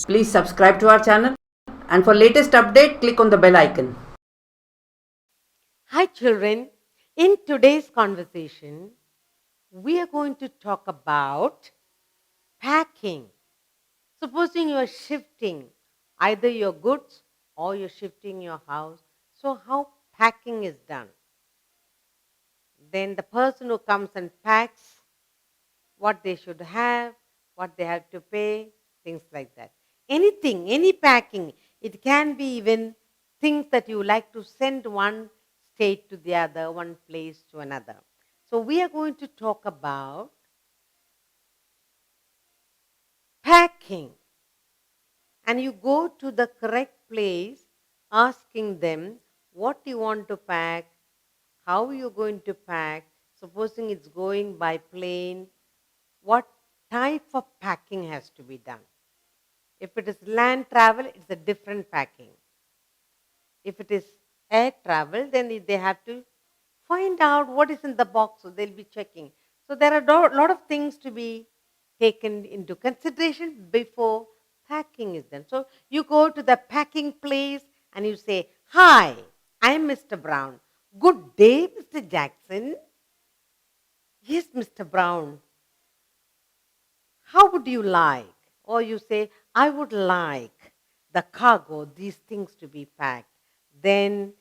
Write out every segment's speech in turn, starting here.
Please subscribe to our channel, and for latest update, click on the bell icon. Hi children, in today's conversation, we are going to talk about packing. Supposing you are shifting either your goods or you're shifting your house, so how packing is done. Then the person who comes and packs what they should have, what they have to pay, things like that. Anything, any packing, it can be even things that you like to send one state to the other, one place to another. So we are going to talk about packing. And you go to the correct place asking them what you want to pack, how you're going to pack, supposing it's going by plane, what type of packing has to be done. If it is land travel, it's a different packing. If it is air travel, then they have to find out what is in the box, so they'll be checking. So there are a lot of things to be taken into consideration before packing is done. So you go to the packing place and you say, "Hi, I'm Mr. Brown. Good day, Mr. Jackson." "Yes, Mr. Brown. How would you like?" Or you say, "I would like the cargo, these things to be packed." Then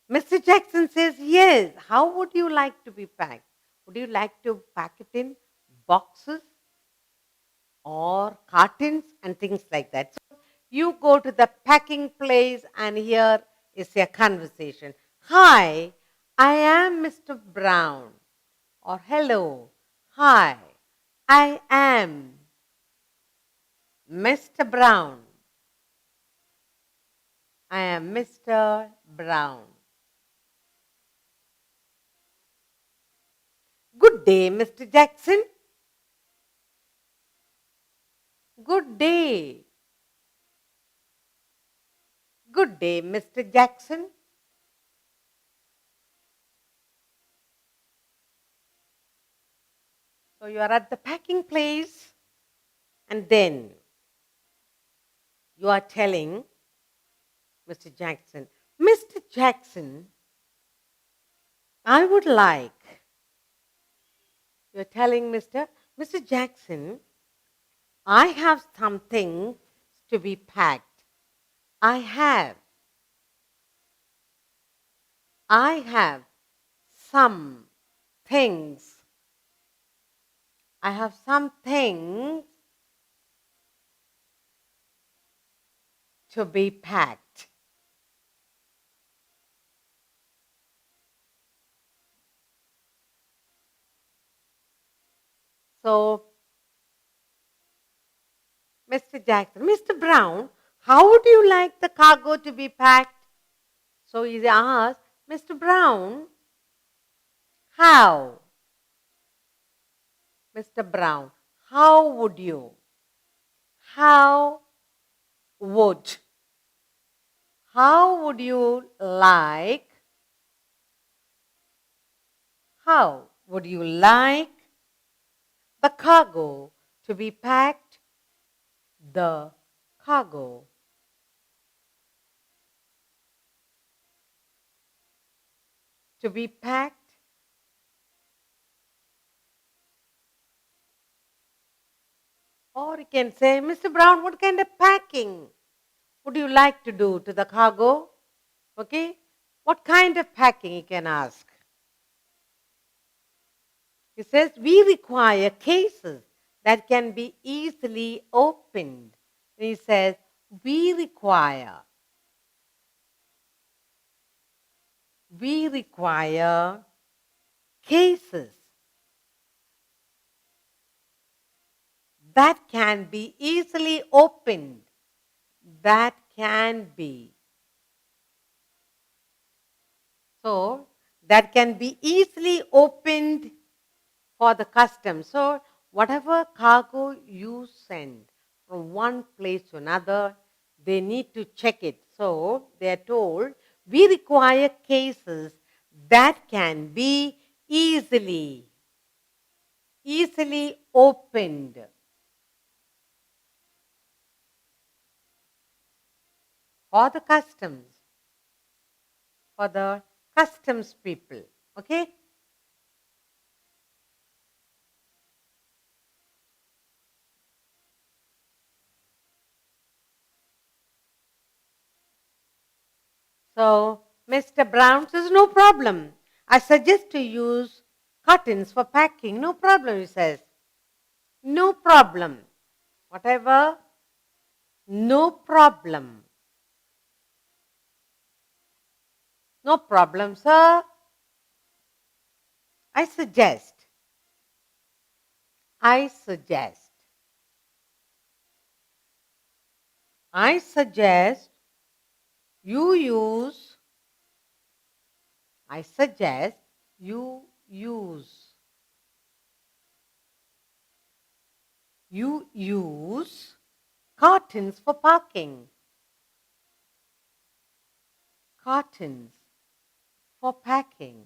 Mr. Jackson says, "Yes, how would you like to be packed? Would you like to pack it in boxes or cartons and things like that?" So you go to the packing place and here is a conversation. "Hi, I am Mr. Brown." Or "Hello, hi, I am Mr. Brown. I am Mr. Brown. Good day, Mr. Jackson. Good day. Good day, Mr. Jackson." So you are at the packing place and then you are telling Mr. Jackson, "Mr. Jackson, I would like," you're telling Mr. Jackson, "I have something to be packed. I have some things. I have some things to be packed." So Mr. Jackson, "Mr. Brown, how would you like the cargo to be packed?" So he asked, "Mr. Brown, how?" "Mr. Brown, how would you? How would? How would you like? How would you like the cargo to be packed?" The cargo to be packed. Or you can say, "Mr. Brown, what kind of packing would you like to do to the cargo?" Okay? What kind of packing, you can ask. He says, "We require cases that can be easily opened." And he says, we require cases that can be easily opened. That can be. So, that can be easily opened for the customs. So, whatever cargo you send from one place to another, they need to check it. So, they are told, we require cases that can be easily opened. for the customs, for the customs people. Okay? So Mr. Brown says, no problem. I suggest to use curtains for packing. No problem, he says. No problem. Whatever, no problem. No problem, sir. I suggest. I suggest. I suggest you use. I suggest you use. You use curtains for parking. Curtains for packing.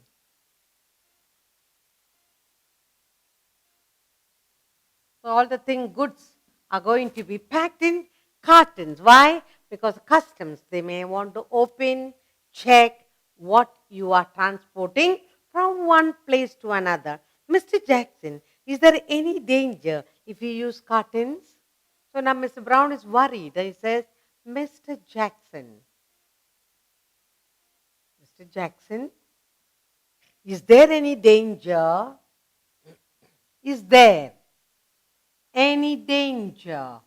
So all the goods are going to be packed in cartons. Why? Because customs, they may want to open, check what you are transporting from one place to another. Mr. Jackson, is there any danger if you use cartons? So now Mr. Brown is worried. He says, Mr. Jackson, Mr. Jackson, is there any danger? Is there any danger?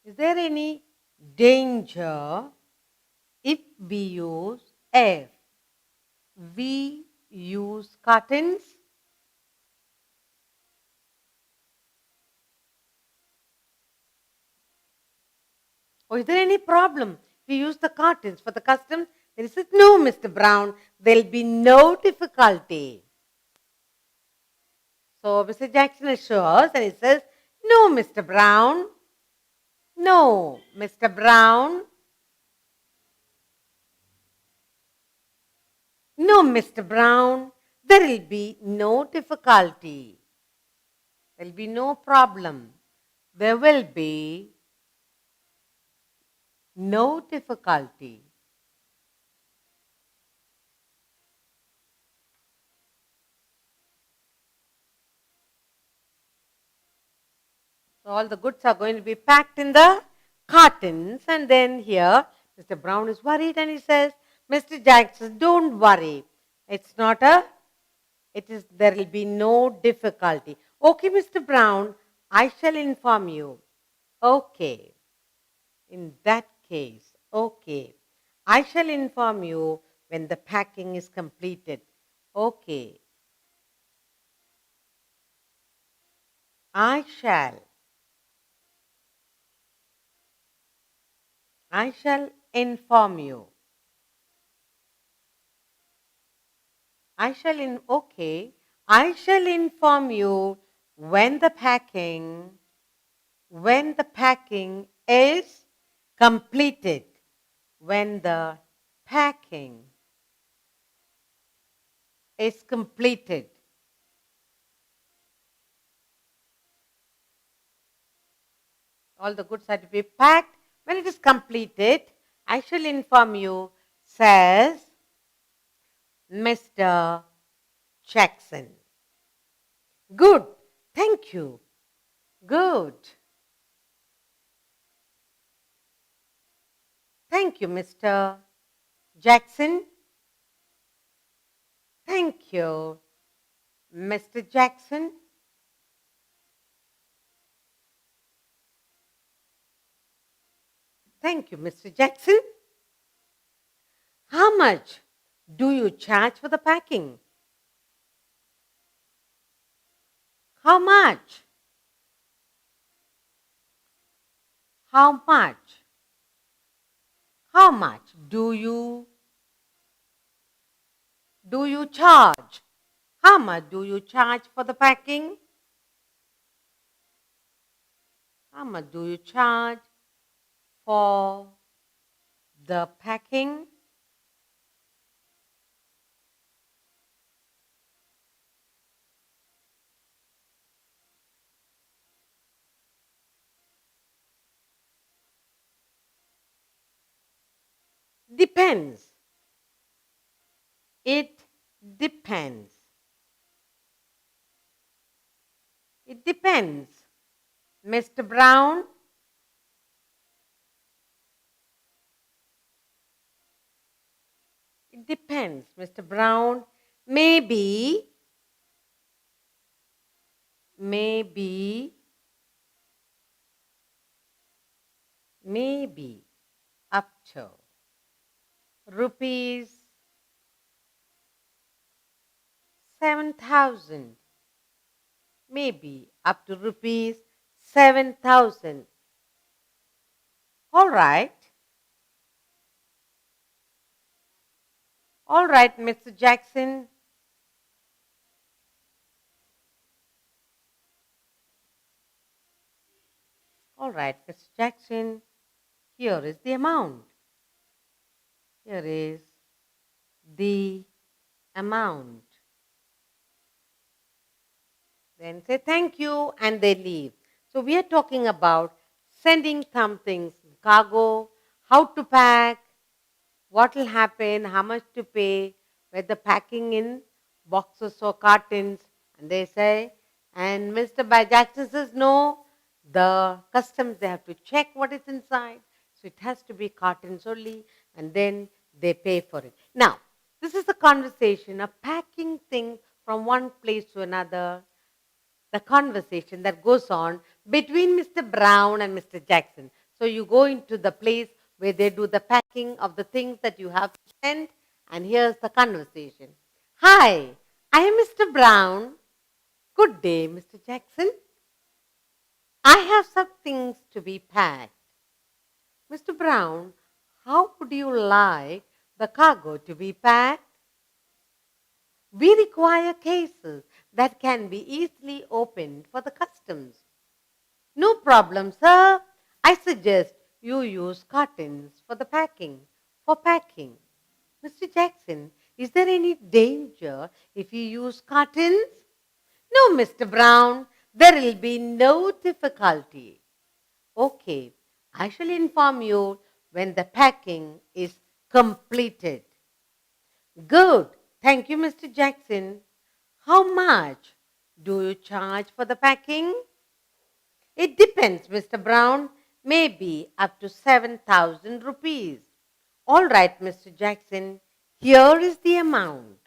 Is there any danger if we use curtains? Or is there any problem if we use the curtains for the customs? Then he says, no, Mr. Brown, there'll be no difficulty. So Mr. Jackson assures and he says, no, Mr. Brown. No, Mr. Brown. No, Mr. Brown. There will be no difficulty. There will be no problem. There will be no difficulty. So all the goods are going to be packed in the cartons, and then here Mr. Brown is worried and he says, Mr. Jackson, don't worry. There will be no difficulty. Okay, Mr. Brown, I shall inform you. Okay. In that case, okay. I shall inform you when the packing is completed. Okay. I shall inform you. I shall inform you when the packing is completed. When the packing is completed. All the goods are to be packed. When it is completed, I shall inform you, says Mr. Jackson. Good. Thank you. Good. Thank you, Mr. Jackson. Thank you, Mr. Jackson. Thank you, Mr. Jackson. How much do you charge for the packing? How much? How much? How much do you charge? How much do you charge for the packing? How much do you charge for the packing? depends. It depends. It depends. Mr. Brown, it depends. Mr. Brown, maybe, maybe, maybe up to rupees 7,000. Maybe up to rupees 7,000. All right. All right, Mr. Jackson. All right, Mr. Jackson. Here is the amount. Here is the amount. Then say thank you and they leave. So we are talking about sending some things, cargo, how to pack, what will happen, how much to pay, whether packing in boxes or cartons. And they say, and Mr. Jackson says, no, the customs, they have to check what is inside. So it has to be cartons only, and then they pay for it. Now, this is a conversation of packing things from one place to another, the conversation that goes on between Mr. Brown and Mr. Jackson. So you go into the place where they do the packing of the things that you have to send, and here's the conversation. Hi, I am Mr. Brown. Good day, Mr. Jackson. I have some things to be packed. Mr. Brown, how would you like the cargo to be packed? We require cases that can be easily opened for the customs. No problem, sir. I suggest you use cartons for the packing, for packing. Mr. Jackson, is there any danger if you use cartons? No, Mr. Brown, there will be no difficulty. Okay, I shall inform you when the packing is completed. Good. Thank you, Mr. Jackson. How much do you charge for the packing? It depends, Mr. Brown. Maybe up to 7,000 rupees. All right, Mr. Jackson. Here is the amount.